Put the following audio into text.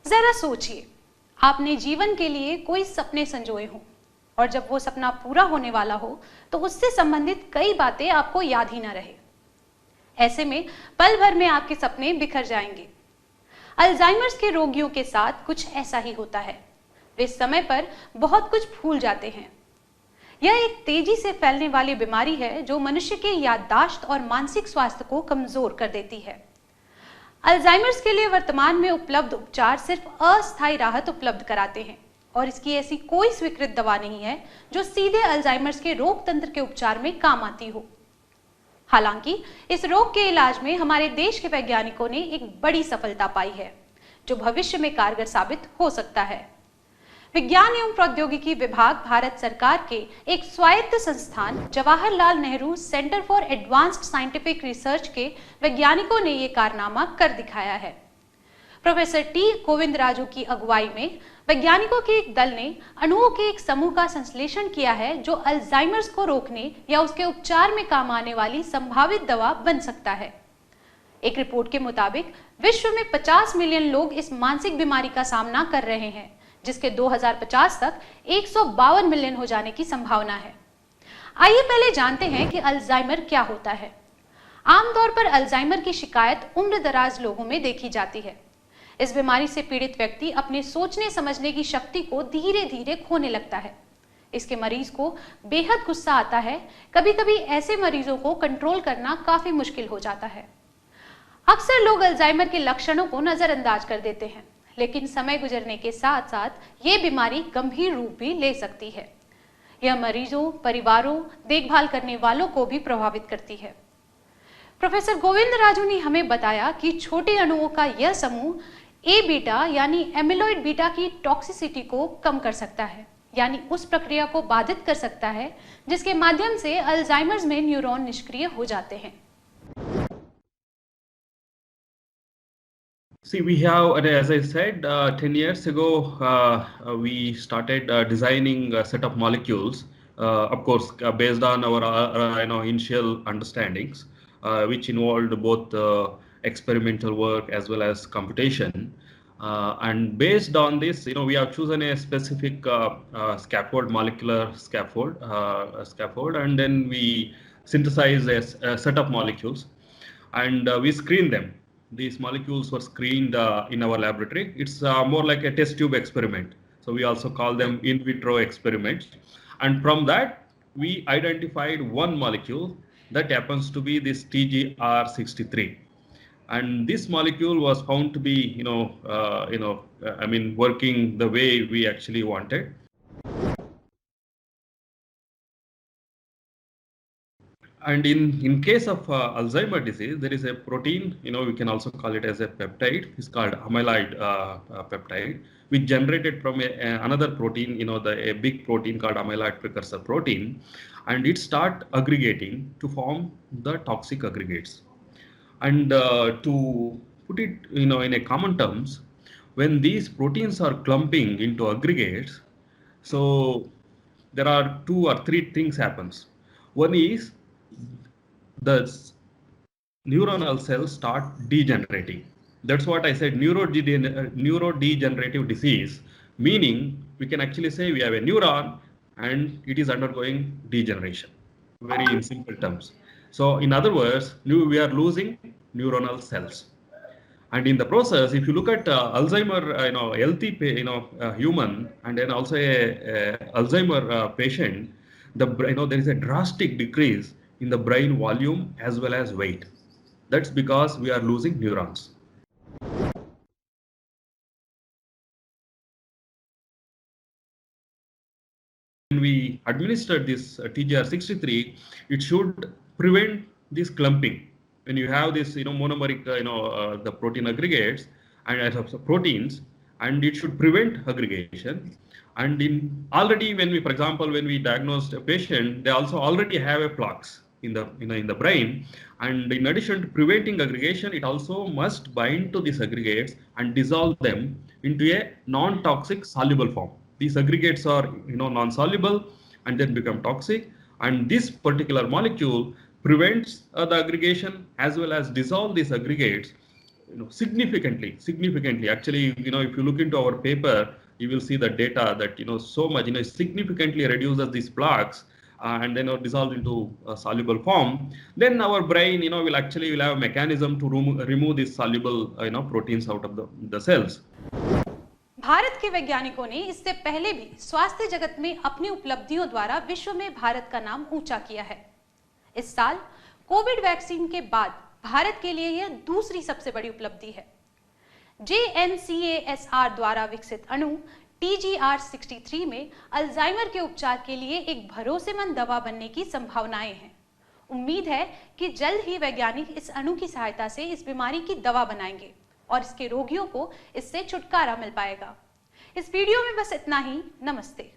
जरा सोचिए, आपने जीवन के लिए कोई सपने संजोए हों और जब वो सपना पूरा होने वाला हो तो उससे संबंधित कई बातें आपको याद ही ना रहे। ऐसे में पल भर में आपके सपने बिखर जाएंगे। अल्जाइमर्स के रोगियों के साथ कुछ ऐसा ही होता है। वे समय पर बहुत कुछ भूल जाते हैं। यह एक तेजी से फैलने वाली बीमारी है जो मनुष्य के याददाश्त और मानसिक स्वास्थ्य को कमजोर कर देती है। अल्जाइमर्स के लिए वर्तमान में उपलब्ध उपचार सिर्फ अस्थायी राहत उपलब्ध कराते हैं और इसकी ऐसी कोई स्वीकृत दवा नहीं है जो सीधे अल्जाइमर्स के रोग तंत्र के उपचार में काम आती हो। हालांकि इस रोग के इलाज में हमारे देश के वैज्ञानिकों ने एक बड़ी सफलता पाई है जो भविष्य में कारगर साबित हो सकता है। विज्ञान एवं प्रौद्योगिकी विभाग भारत सरकार के एक स्वायत्त संस्थान Jawaharlal Nehru centre for advanced scientific research के वैज्ञानिकों ने यह कारनामा कर दिखाया है। प्रोफेसर टी गोविंदराजू की अगुवाई में वैज्ञानिकों के एक दल ने अणुओं के एक समूह का संश्लेषण किया है जो अल्जाइमर्स को रोकने या उसके उपचार में काम आने वाली संभावित दवा बन सकता है। एक रिपोर्ट के मुताबिक विश्व में 50 मिलियन लोग इस मानसिक बीमारी का सामना कर रहे हैं, जिसके 2050 तक 152 मिलियन हो जाने की संभावना है। आइए पहले जानते हैं कि अल्जाइमर क्या होता है। आमतौर पर अल्जाइमर की शिकायत उम्र दराज लोगों में देखी जाती है। इस बीमारी से पीड़ित व्यक्ति अपने सोचने समझने की शक्ति को धीरे धीरे खोने लगता है। इसके मरीज को बेहद गुस्सा आता है। कभी कभी ऐसे मरीजों को कंट्रोल करना काफी मुश्किल हो जाता है। अक्सर लोग अल्जाइमर के लक्षणों को नजरअंदाज कर देते हैं, लेकिन समय गुजरने के साथ साथ ये बीमारी गंभीर रूप भी ले सकती है। यह मरीजों, परिवारों, देखभाल करने वालों को भी प्रभावित करती है। प्रोफेसर गोविंदराजू ने हमें बताया कि छोटे अणुओं का यह समूह ए बीटा यानी एमिलॉइड बीटा की टॉक्सिसिटी को कम कर सकता है, यानी उस प्रक्रिया को बाधित कर सकता है जिसके माध्यम से अल्जाइमर्स में न्यूरॉन निष्क्रिय हो जाते हैं। See, we have, as I said, 10 years ago, we started designing a set of molecules, of course, based on our initial understandings, which involved both experimental work as well as computation. And based on this, we have chosen a specific scaffold, molecular scaffold, and then we synthesize a set of molecules, and we screen them. These molecules were screened in our laboratory. It's more like a test tube experiment. So we also call them in vitro experiments. And from that, we identified one molecule that happens to be this TGR63. And this molecule was found to be, working the way we actually wanted. And in case of Alzheimer disease, there is a protein, we can also call it as a peptide. It's called amyloid peptide, which generated from another protein, a big protein called amyloid precursor protein, and it start aggregating to form the toxic aggregates. And to put it, in a common terms, when these proteins are clumping into aggregates, so there are 2 or 3 things happens. One is the neuronal cells start degenerating. That's what I said, neurodegenerative disease, meaning we can actually say we have a neuron and it is undergoing degeneration, very in simple terms. So in other words, we are losing neuronal cells. And in the process, if you look at Alzheimer, healthy, human, and then also a Alzheimer patient, there is a drastic decrease in the brain volume as well as weight. That's because we are losing neurons. When we administer this TGR63, it should prevent this clumping. When you have this, monomeric, the protein aggregates and proteins, and it should prevent aggregation. And already when we, for example, when we diagnosed a patient, they also already have a plaques in the brain. And in addition to preventing aggregation, it also must bind to these aggregates and dissolve them into a non-toxic soluble form. These aggregates are non-soluble and then become toxic, and this particular molecule prevents the aggregation as well as dissolve these aggregates significantly. Actually, if you look into our paper, you will see the data that, so much, significantly reduces these plaques and then dissolved into a soluble form. Then our brain, will have a mechanism to remove these soluble, proteins out of the cells. Bharat के वैज्ञानिकों ने इससे पहले भी स्वास्थ्य जगत में अपनी उपलब्धियों द्वारा विश्व में भारत का नाम ऊंचा किया है। इस साल कोविड वैक्सीन के बाद भारत के लिए यह दूसरी सबसे बड़ी उपलब्धि है। JNCASR द्वारा विकसित अणु TGR63 में अल्जाइमर के उपचार के लिए एक भरोसेमंद दवा बनने की संभावनाएं हैं। उम्मीद है कि जल्द ही वैज्ञानिक इस अणु की सहायता से इस बीमारी की दवा बनाएंगे और इसके रोगियों को इससे छुटकारा मिल पाएगा। इस वीडियो में बस इतना ही। नमस्ते।